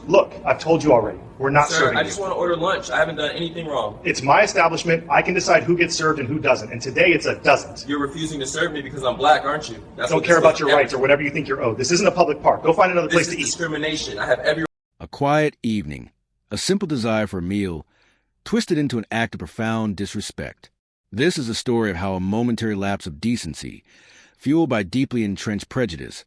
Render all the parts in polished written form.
Look, I've told you already. We're not Sir, serving I you. just want to order lunch. I haven't done anything wrong. It's my establishment. I can decide who gets served and who doesn't. And today it's a doesn't. You're refusing to serve me because I'm black, aren't you? I don't care about your rights or whatever you think you're owed. This isn't a public park. Go find another place to eat. This is discrimination. I have every... A quiet evening, a simple desire for a meal, twisted into an act of profound disrespect. This is a story of how a momentary lapse of decency, fueled by deeply entrenched prejudice,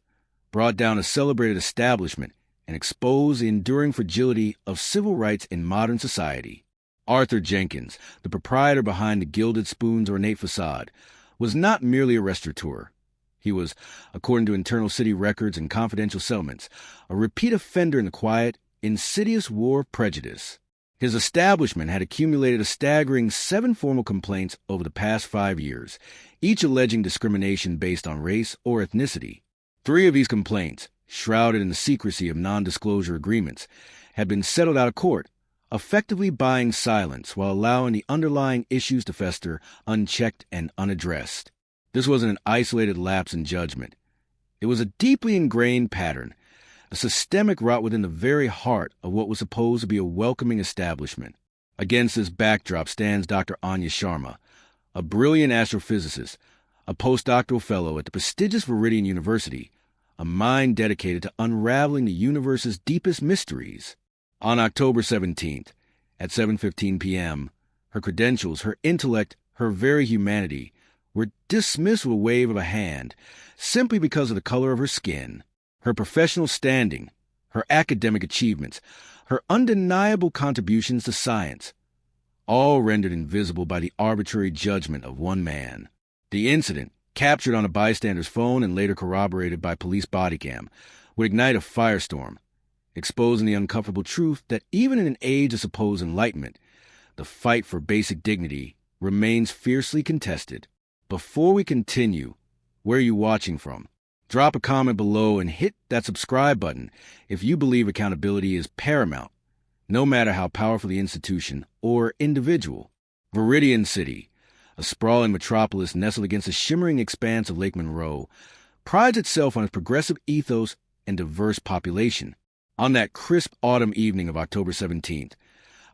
brought down a celebrated establishment and exposed the enduring fragility of civil rights in modern society. Arthur Jenkins, the proprietor behind the Gilded Spoon's ornate facade, was not merely a restaurateur. He was, according to internal city records and confidential settlements, a repeat offender in the quiet, insidious war of prejudice. His establishment had accumulated a staggering 7 formal complaints over the past 5 years, each alleging discrimination based on race or ethnicity. 3 of these complaints, shrouded in the secrecy of non-disclosure agreements, had been settled out of court, effectively buying silence while allowing the underlying issues to fester unchecked and unaddressed. This wasn't an isolated lapse in judgment. It was a deeply ingrained pattern, a systemic rot within the very heart of what was supposed to be a welcoming establishment. Against this backdrop stands Dr. Anya Sharma, a brilliant astrophysicist, a postdoctoral fellow at the prestigious Viridian University, a mind dedicated to unraveling the universe's deepest mysteries. On October 17th, at 7:15 p.m., her credentials, her intellect, her very humanity were dismissed with a wave of a hand simply because of the color of her skin. Her professional standing, her academic achievements, her undeniable contributions to science, all rendered invisible by the arbitrary judgment of one man. The incident, captured on a bystander's phone and later corroborated by police Bodycam, would ignite a firestorm, exposing the uncomfortable truth that even in an age of supposed enlightenment, the fight for basic dignity remains fiercely contested. Before we continue, where are you watching from? Drop a comment below and hit that subscribe button if you believe accountability is paramount, no matter how powerful the institution or individual. Viridian City, a sprawling metropolis nestled against the shimmering expanse of Lake Monroe, prides itself on its progressive ethos and diverse population. On that crisp autumn evening of October 17th,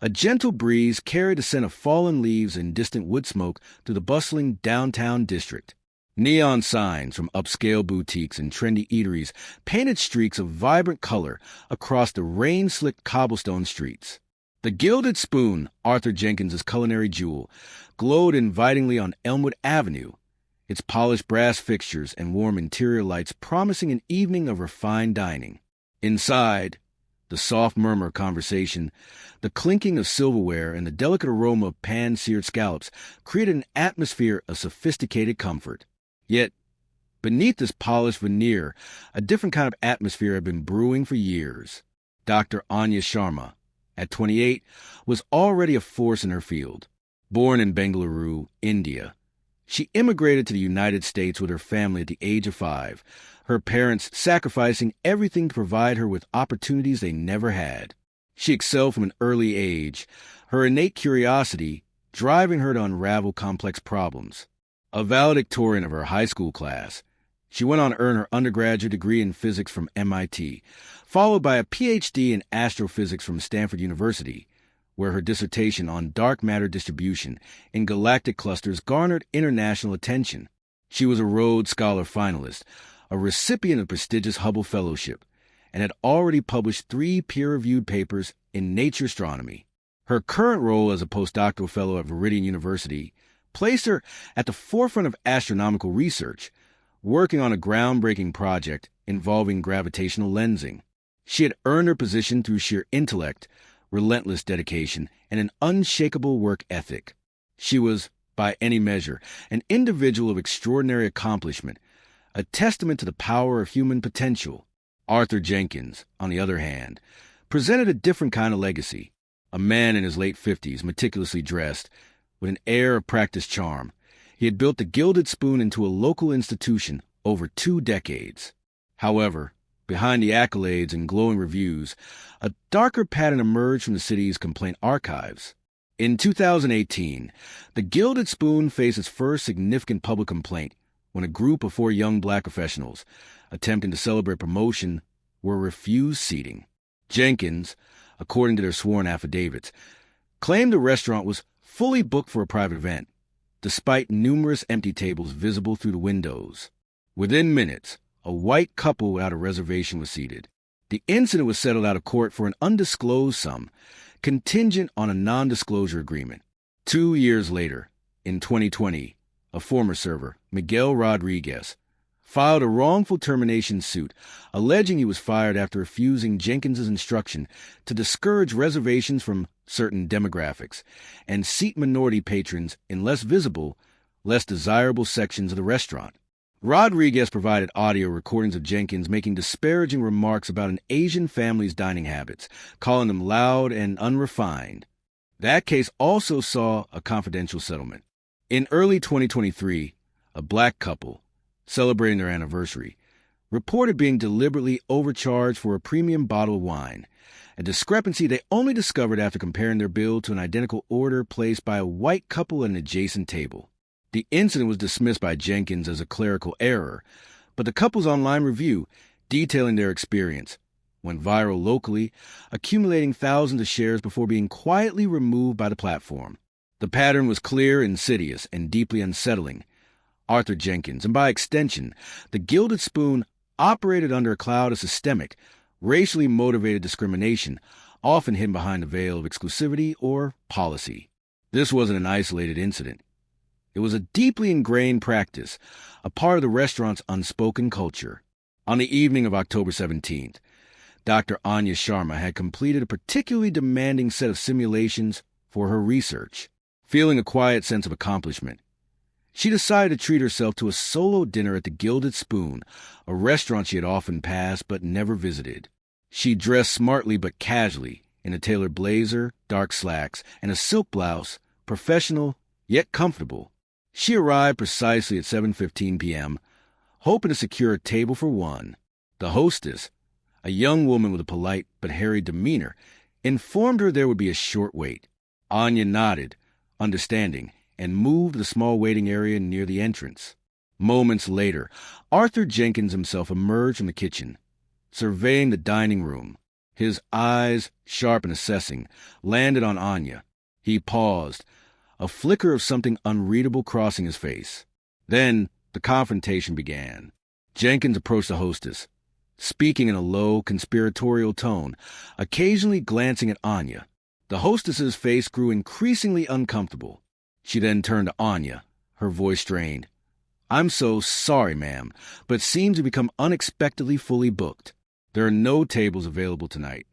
a gentle breeze carried the scent of fallen leaves and distant wood smoke through the bustling downtown district. Neon signs from upscale boutiques and trendy eateries painted streaks of vibrant color across the rain-slicked cobblestone streets. The Gilded Spoon, Arthur Jenkins' culinary jewel, glowed invitingly on Elmwood Avenue, its polished brass fixtures and warm interior lights promising an evening of refined dining. Inside, the soft murmur of conversation, the clinking of silverware, and the delicate aroma of pan-seared scallops created an atmosphere of sophisticated comfort. Yet, beneath this polished veneer, a different kind of atmosphere had been brewing for years. Dr. Anya Sharma, at 28, was already a force in her field. Born in Bengaluru, India, she immigrated to the United States with her family at the age of 5, her parents sacrificing everything to provide her with opportunities they never had. She excelled from an early age, her innate curiosity driving her to unravel complex problems. A valedictorian of her high school class, she went on to earn her undergraduate degree in physics from MIT, followed by a PhD in astrophysics from Stanford University, where her dissertation on dark matter distribution in galactic clusters garnered international attention. She was a Rhodes Scholar finalist, a recipient of the prestigious Hubble Fellowship, and had already published 3 peer-reviewed papers in Nature Astronomy. Her current role as a postdoctoral fellow at Viridian University placed her at the forefront of astronomical research, working on a groundbreaking project involving gravitational lensing. She had earned her position through sheer intellect, relentless dedication, and an unshakable work ethic. She was, by any measure, an individual of extraordinary accomplishment, a testament to the power of human potential. Arthur Jenkins, on the other hand, presented a different kind of legacy. A man in his late 50s, meticulously dressed, with an air of practiced charm, he had built the Gilded Spoon into a local institution over 2 decades. However, behind the accolades and glowing reviews, a darker pattern emerged from the city's complaint archives. In 2018, the Gilded Spoon faced its first significant public complaint when a group of 4 young black professionals, attempting to celebrate promotion, were refused seating. Jenkins, according to their sworn affidavits, claimed the restaurant was fully booked for a private event, despite numerous empty tables visible through the windows. Within minutes, a white couple without a reservation was seated. The incident was settled out of court for an undisclosed sum, contingent on a non-disclosure agreement. 2 years later, in 2020, a former server, Miguel Rodriguez, filed a wrongful termination suit alleging he was fired after refusing Jenkins's instruction to discourage reservations from certain demographics and seat minority patrons in less visible, less desirable sections of the restaurant. Rodriguez provided audio recordings of Jenkins making disparaging remarks about an Asian family's dining habits, calling them loud and unrefined. That case also saw a confidential settlement. In early 2023, a black couple, celebrating their anniversary, reported being deliberately overcharged for a premium bottle of wine, a discrepancy they only discovered after comparing their bill to an identical order placed by a white couple at an adjacent table. The incident was dismissed by Jenkins as a clerical error, but the couple's online review, detailing their experience, went viral locally, accumulating thousands of shares before being quietly removed by the platform. The pattern was clear, insidious, and deeply unsettling. Arthur Jenkins, and by extension, the Gilded Spoon, operated under a cloud of systemic, racially motivated discrimination, often hidden behind a veil of exclusivity or policy. This wasn't an isolated incident. It was a deeply ingrained practice, a part of the restaurant's unspoken culture. On the evening of October 17th, Dr. Anya Sharma had completed a particularly demanding set of simulations for her research. Feeling a quiet sense of accomplishment, she decided to treat herself to a solo dinner at the Gilded Spoon, a restaurant she had often passed but never visited. She dressed smartly but casually, in a tailored blazer, dark slacks, and a silk blouse, professional yet comfortable. She arrived precisely at 7:15 p.m., hoping to secure a table for one. The hostess, a young woman with a polite but harried demeanor, informed her there would be a short wait. Anya nodded, understanding, and moved to the small waiting area near the entrance. Moments later, Arthur Jenkins himself emerged from the kitchen, surveying the dining room. His eyes, sharp and assessing, landed on Anya. He paused, a flicker of something unreadable crossing his face. Then the confrontation began. Jenkins approached the hostess, speaking in a low, conspiratorial tone, occasionally glancing at Anya. The hostess's face grew increasingly uncomfortable. She then turned to Anya, her voice strained. "I'm so sorry, ma'am, but seem to become unexpectedly fully booked. There are no tables available tonight."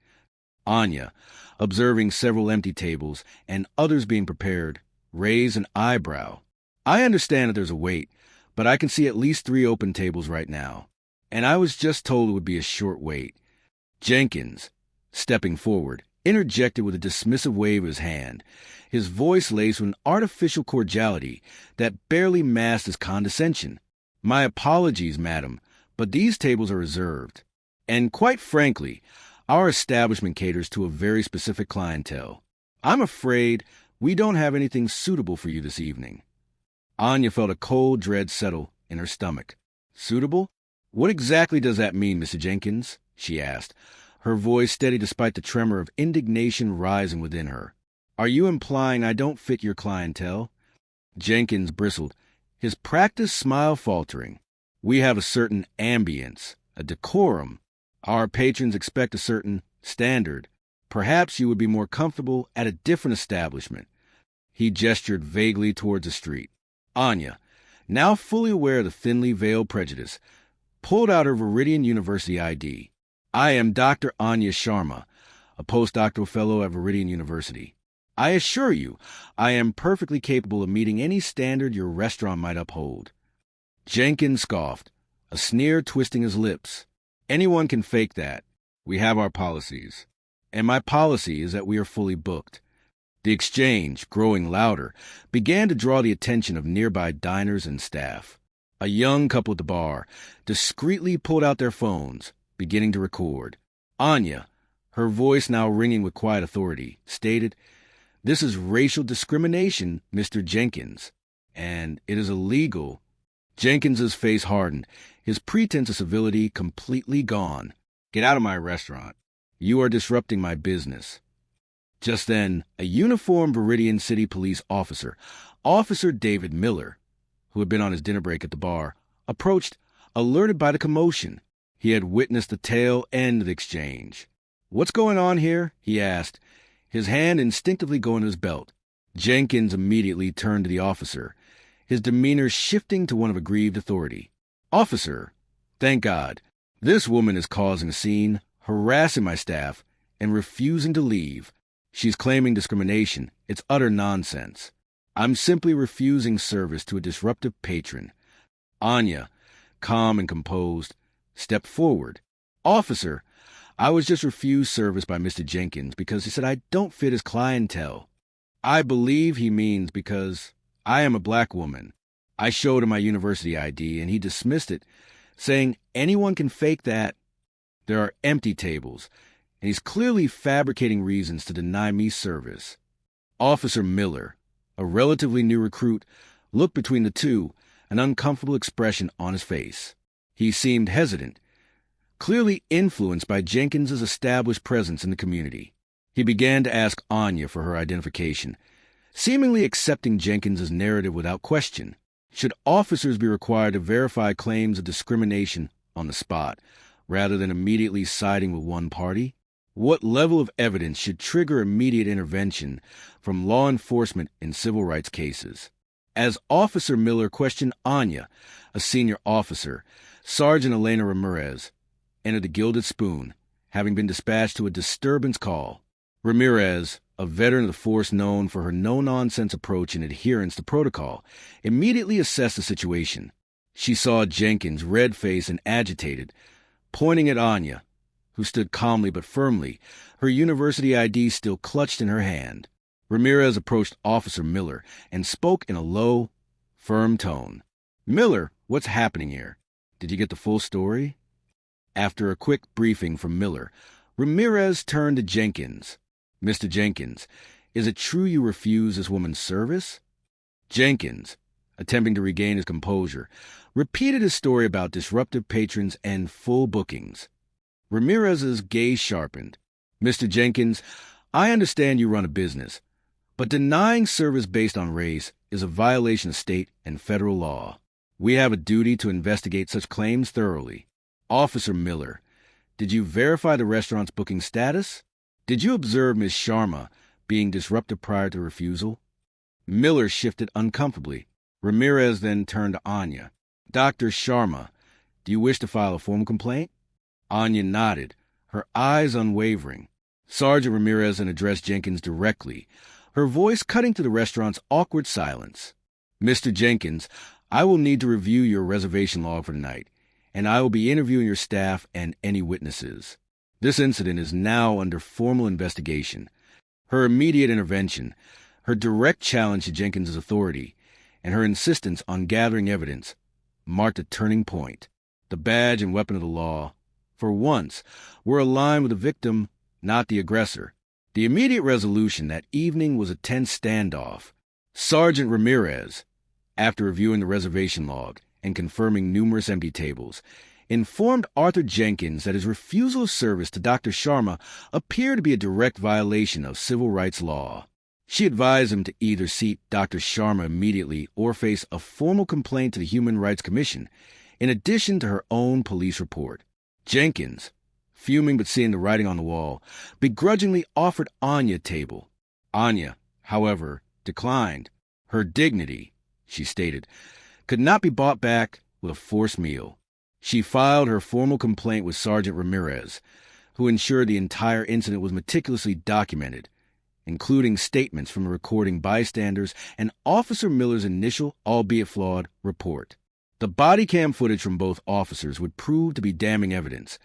Anya, observing several empty tables and others being prepared, raised an eyebrow. "I understand that there's a wait, but I can see at least 3 open tables right now, and I was just told it would be a short wait." Jenkins, stepping forward, interjected with a dismissive wave of his hand, his voice laced with an artificial cordiality that barely masked his condescension. "My apologies, madam, but these tables are reserved. And quite frankly, our establishment caters to a very specific clientele. I'm afraid we don't have anything suitable for you this evening." Anya felt a cold dread settle in her stomach. "Suitable? What exactly does that mean, Mr. Jenkins?" she asked, her voice steady despite the tremor of indignation rising within her. "Are you implying I don't fit your clientele?" Jenkins bristled, his practiced smile faltering. "We have a certain ambience, a decorum. Our patrons expect a certain standard. Perhaps you would be more comfortable at a different establishment." He gestured vaguely towards the street. Anya, now fully aware of the thinly veiled prejudice, pulled out her Viridian University ID. "I am Dr. Anya Sharma, a postdoctoral fellow at Viridian University. I assure you, I am perfectly capable of meeting any standard your restaurant might uphold." Jenkins scoffed, a sneer twisting his lips. "Anyone can fake that. We have our policies. And my policy is that we are fully booked." The exchange, growing louder, began to draw the attention of nearby diners and staff. A young couple at the bar discreetly pulled out their phones, beginning to record. Anya, her voice now ringing with quiet authority, stated, "This is racial discrimination, Mr. Jenkins, and it is illegal." Jenkins's face hardened, his pretense of civility completely gone. "Get out of my restaurant." You are disrupting my business. Just then, a uniformed Viridian City police officer, Officer David Miller, who had been on his dinner break at the bar, approached, alerted by the commotion. He had witnessed the tail end of the exchange. "What's going on here?" he asked, his hand instinctively going to his belt. Jenkins immediately turned to the officer, his demeanor shifting to one of aggrieved authority. "Officer, thank God. This woman is causing a scene, harassing my staff, and refusing to leave. She's claiming discrimination. It's utter nonsense. I'm simply refusing service to a disruptive patron." Anya, calm and composed, stepped forward. "Officer, I was just refused service by Mr. Jenkins because he said I don't fit his clientele. I believe he means because I am a black woman. I showed him my university ID, and he dismissed it, saying anyone can fake that. There are empty tables, and he's clearly fabricating reasons to deny me service." Officer Miller, a relatively new recruit, looked between the two, an uncomfortable expression on his face. He seemed hesitant, clearly influenced by Jenkins's established presence in the community. He began to ask Anya for her identification, seemingly accepting Jenkins's narrative without question. Should officers be required to verify claims of discrimination on the spot, rather than immediately siding with one party? What level of evidence should trigger immediate intervention from law enforcement in civil rights cases? As Officer Miller questioned Anya, a senior officer, Sergeant Elena Ramirez entered the Gilded Spoon, having been dispatched to a disturbance call. Ramirez, a veteran of the force known for her no-nonsense approach and adherence to protocol, immediately assessed the situation. She saw Jenkins, red-faced and agitated, pointing at Anya, who stood calmly but firmly, her university ID still clutched in her hand. Ramirez approached Officer Miller and spoke in a low, firm tone. "Miller, what's happening here? Did you get the full story?" After a quick briefing from Miller, Ramirez turned to Jenkins. "Mr. Jenkins, is it true you refuse this woman's service?" Jenkins, attempting to regain his composure, repeated his story about disruptive patrons and full bookings. Ramirez's gaze sharpened. "Mr. Jenkins, I understand you run a business, but denying service based on race is a violation of state and federal law. We have a duty to investigate such claims thoroughly. Officer Miller, did you verify the restaurant's booking status? Did you observe Ms. Sharma being disruptive prior to refusal?" Miller shifted uncomfortably. Ramirez then turned to Anya. "Dr. Sharma, do you wish to file a formal complaint?" Anya nodded, her eyes unwavering. Sergeant Ramirez then addressed Jenkins directly, her voice cutting to the restaurant's awkward silence. "Mr. Jenkins, I will need to review your reservation log for tonight, and I will be interviewing your staff and any witnesses. This incident is now under formal investigation." Her immediate intervention, her direct challenge to Jenkins's authority, and her insistence on gathering evidence marked a turning point. The badge and weapon of the law, for once, were aligned with the victim, not the aggressor. The immediate resolution that evening was a tense standoff. Sergeant Ramirez, after reviewing the reservation log and confirming numerous empty tables, informed Arthur Jenkins that his refusal of service to Dr. Sharma appeared to be a direct violation of civil rights law. She advised him to either seat Dr. Sharma immediately or face a formal complaint to the Human Rights Commission, in addition to her own police report. Jenkins, fuming but seeing the writing on the wall, begrudgingly offered Anya a table. Anya, however, declined. Her dignity, she stated, could not be bought back with a forced meal. She filed her formal complaint with Sergeant Ramirez, who ensured the entire incident was meticulously documented, including statements from the recording bystanders and Officer Miller's initial, albeit flawed, report. The Bodycam footage from both officers would prove to be damning evidence,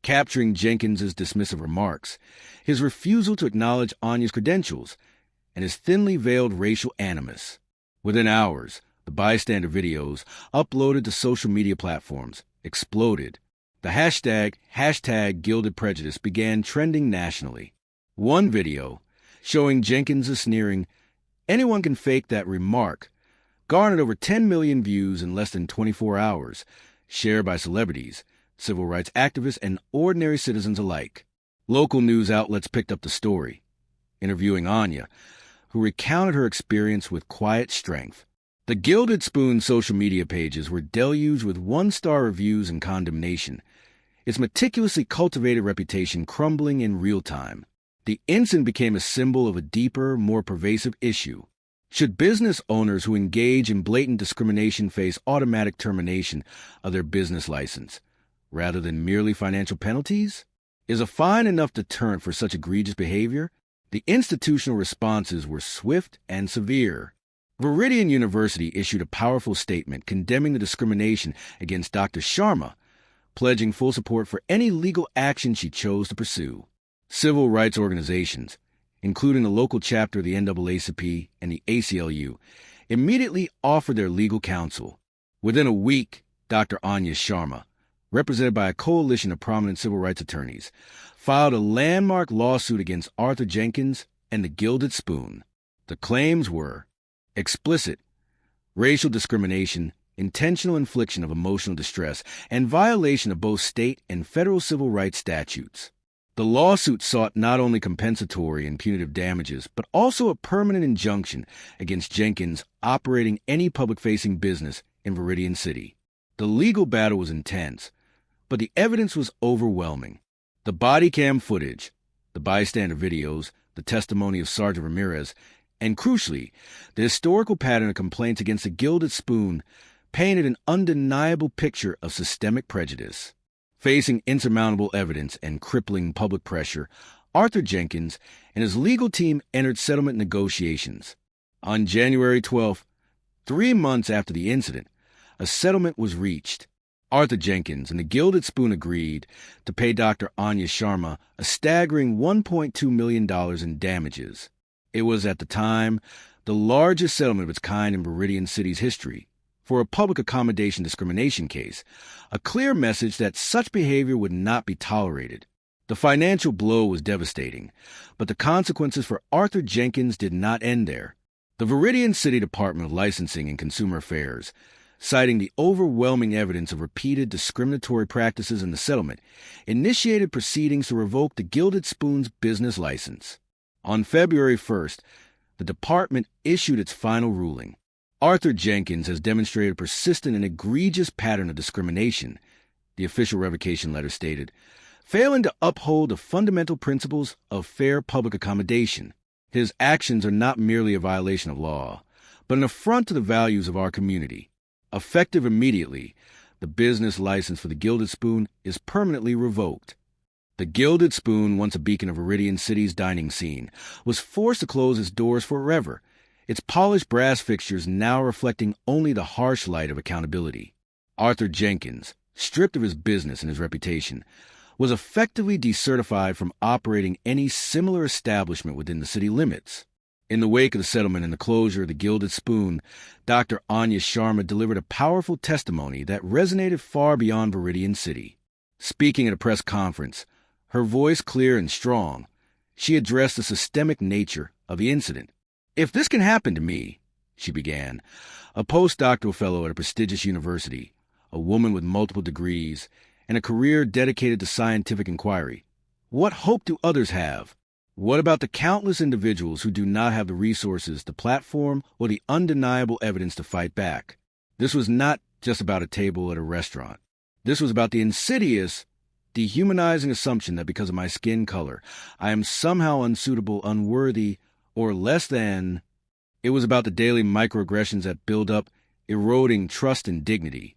capturing Jenkins's dismissive remarks, his refusal to acknowledge Anya's credentials, and his thinly veiled racial animus. Within hours, the bystander videos, uploaded to social media platforms, exploded. The hashtag Gilded Prejudice began trending nationally. One video, showing Jenkins sneering, "Anyone can fake that" remark, garnered over 10 million views in less than 24 hours, shared by celebrities, civil rights activists, and ordinary citizens alike. Local news outlets picked up the story, interviewing Anya, who recounted her experience with quiet strength. The Gilded Spoon social media pages were deluged with one-star reviews and condemnation, its meticulously cultivated reputation crumbling in real time. The incident became a symbol of a deeper, more pervasive issue. Should business owners who engage in blatant discrimination face automatic termination of their business license, rather than merely financial penalties? Is a fine enough deterrent for such egregious behavior? The institutional responses were swift and severe. Viridian University issued a powerful statement condemning the discrimination against Dr. Sharma, pledging full support for any legal action she chose to pursue. Civil rights organizations, including the local chapter of the NAACP and the ACLU, immediately offered their legal counsel. Within a week, Dr. Anya Sharma, represented by a coalition of prominent civil rights attorneys, filed a landmark lawsuit against Arthur Jenkins and the Gilded Spoon. The claims were explicit racial discrimination, intentional infliction of emotional distress, and violation of both state and federal civil rights statutes. The lawsuit sought not only compensatory and punitive damages, but also a permanent injunction against Jenkins operating any public-facing business in Viridian City. The legal battle was intense, but the evidence was overwhelming. The Bodycam footage, the bystander videos, the testimony of Sergeant Ramirez, and crucially, the historical pattern of complaints against the Gilded Spoon painted an undeniable picture of systemic prejudice. Facing insurmountable evidence and crippling public pressure, Arthur Jenkins and his legal team entered settlement negotiations. On January 12th, 3 months after the incident, a settlement was reached. Arthur Jenkins and the Gilded Spoon agreed to pay Dr. Anya Sharma a staggering $1.2 million in damages. It was, at the time, the largest settlement of its kind in Viridian City's history. For a public accommodation discrimination case, a clear message that such behavior would not be tolerated. The financial blow was devastating, but the consequences for Arthur Jenkins did not end there. The Viridian City Department of Licensing and Consumer Affairs, citing the overwhelming evidence of repeated discriminatory practices in the settlement, initiated proceedings to revoke the Gilded Spoon's business license. On February 1st, the department issued its final ruling. Arthur Jenkins has demonstrated a persistent and egregious pattern of discrimination, the official revocation letter stated, failing to uphold the fundamental principles of fair public accommodation. His actions are not merely a violation of law, but an affront to the values of our community. Effective immediately, the business license for the Gilded Spoon is permanently revoked. The Gilded Spoon, once a beacon of Viridian City's dining scene, was forced to close its doors forever, its polished brass fixtures now reflecting only the harsh light of accountability. Arthur Jenkins, stripped of his business and his reputation, was effectively decertified from operating any similar establishment within the city limits. In the wake of the settlement and the closure of the Gilded Spoon, Dr. Anya Sharma delivered a powerful testimony that resonated far beyond Viridian City. Speaking at a press conference, her voice clear and strong, she addressed the systemic nature of the incident. "If this can happen to me," she began, a postdoctoral fellow at a prestigious university, a woman with multiple degrees, and a career dedicated to scientific inquiry, what hope do others have? What about the countless individuals who do not have the resources, the platform, or the undeniable evidence to fight back? This was not just about a table at a restaurant. This was about the insidious, dehumanizing assumption that because of my skin color, I am somehow unsuitable, unworthy, or less than. It was about the daily microaggressions that build up, eroding trust and dignity,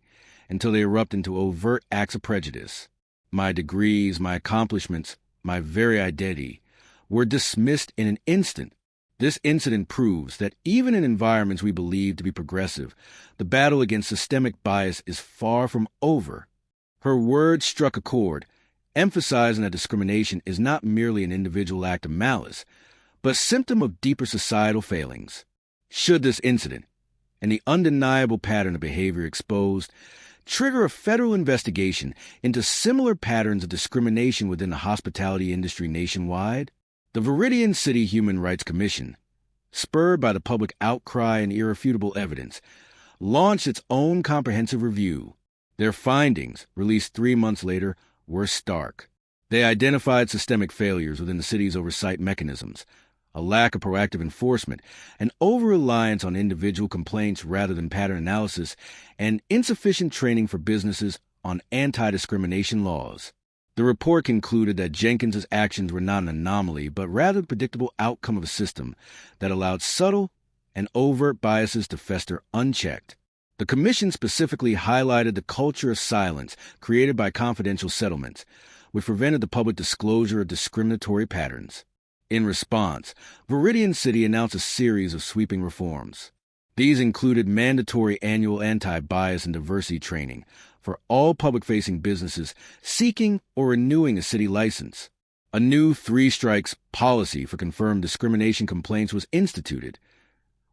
until they erupt into overt acts of prejudice. My degrees, my accomplishments, my very identity were dismissed in an instant. This incident proves that even in environments we believe to be progressive, the battle against systemic bias is far from over. Her words struck a chord, emphasizing that discrimination is not merely an individual act of malice, but a symptom of deeper societal failings. Should this incident, and the undeniable pattern of behavior exposed, trigger a federal investigation into similar patterns of discrimination within the hospitality industry nationwide, the Viridian City Human Rights Commission, spurred by the public outcry and irrefutable evidence, launched its own comprehensive review. Their findings, released 3 months later, were stark. They identified systemic failures within the city's oversight mechanisms, a lack of proactive enforcement, an over-reliance on individual complaints rather than pattern analysis, and insufficient training for businesses on anti-discrimination laws. The report concluded that Jenkins's actions were not an anomaly, but rather the predictable outcome of a system that allowed subtle and overt biases to fester unchecked. The commission specifically highlighted the culture of silence created by confidential settlements, which prevented the public disclosure of discriminatory patterns. In response, Viridian City announced a series of sweeping reforms. These included mandatory annual anti-bias and diversity training for all public-facing businesses seeking or renewing a city license. A new 3 strikes policy for confirmed discrimination complaints was instituted,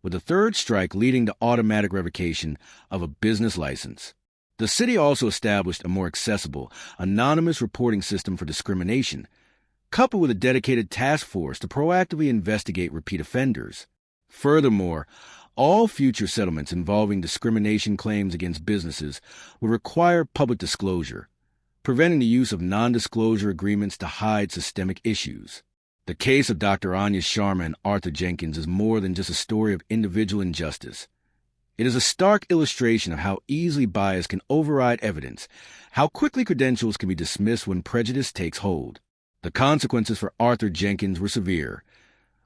with the 3rd strike leading to automatic revocation of a business license. The city also established a more accessible, anonymous reporting system for discrimination, coupled with a dedicated task force to proactively investigate repeat offenders. Furthermore, all future settlements involving discrimination claims against businesses would require public disclosure, preventing the use of non-disclosure agreements to hide systemic issues. The case of Dr. Anya Sharma and Arthur Jenkins is more than just a story of individual injustice. It is a stark illustration of how easily bias can override evidence, how quickly credentials can be dismissed when prejudice takes hold. The consequences for Arthur Jenkins were severe: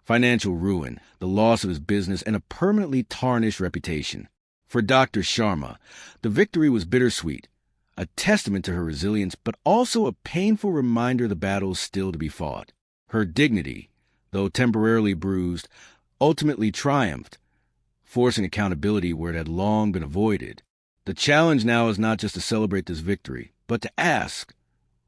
financial ruin, the loss of his business, and a permanently tarnished reputation. For Dr. Sharma, the victory was bittersweet, a testament to her resilience, but also a painful reminder of the battles still to be fought. Her dignity, though temporarily bruised, ultimately triumphed, forcing accountability where it had long been avoided. The challenge now is not just to celebrate this victory, but to ask,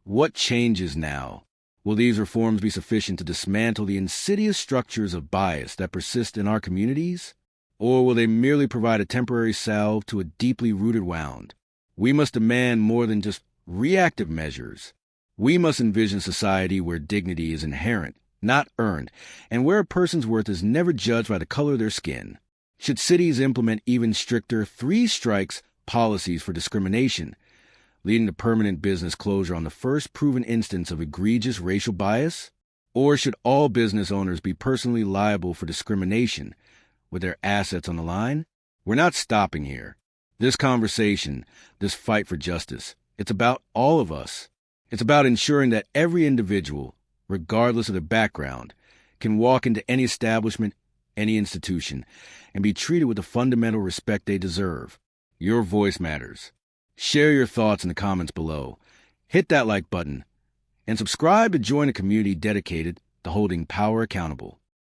what changes now? Will these reforms be sufficient to dismantle the insidious structures of bias that persist in our communities? Or will they merely provide a temporary salve to a deeply rooted wound? We must demand more than just reactive measures. We must envision a society where dignity is inherent, not earned, and where a person's worth is never judged by the color of their skin. Should cities implement even stricter 3 strikes policies for discrimination, leading to permanent business closure on the first proven instance of egregious racial bias? Or should all business owners be personally liable for discrimination, with their assets on the line? We're not stopping here. This conversation, this fight for justice, it's about all of us. It's about ensuring that every individual, regardless of their background, can walk into any establishment, any institution, and be treated with the fundamental respect they deserve. Your voice matters. Share your thoughts in the comments below. Hit that like button, and subscribe to join a community dedicated to holding power accountable.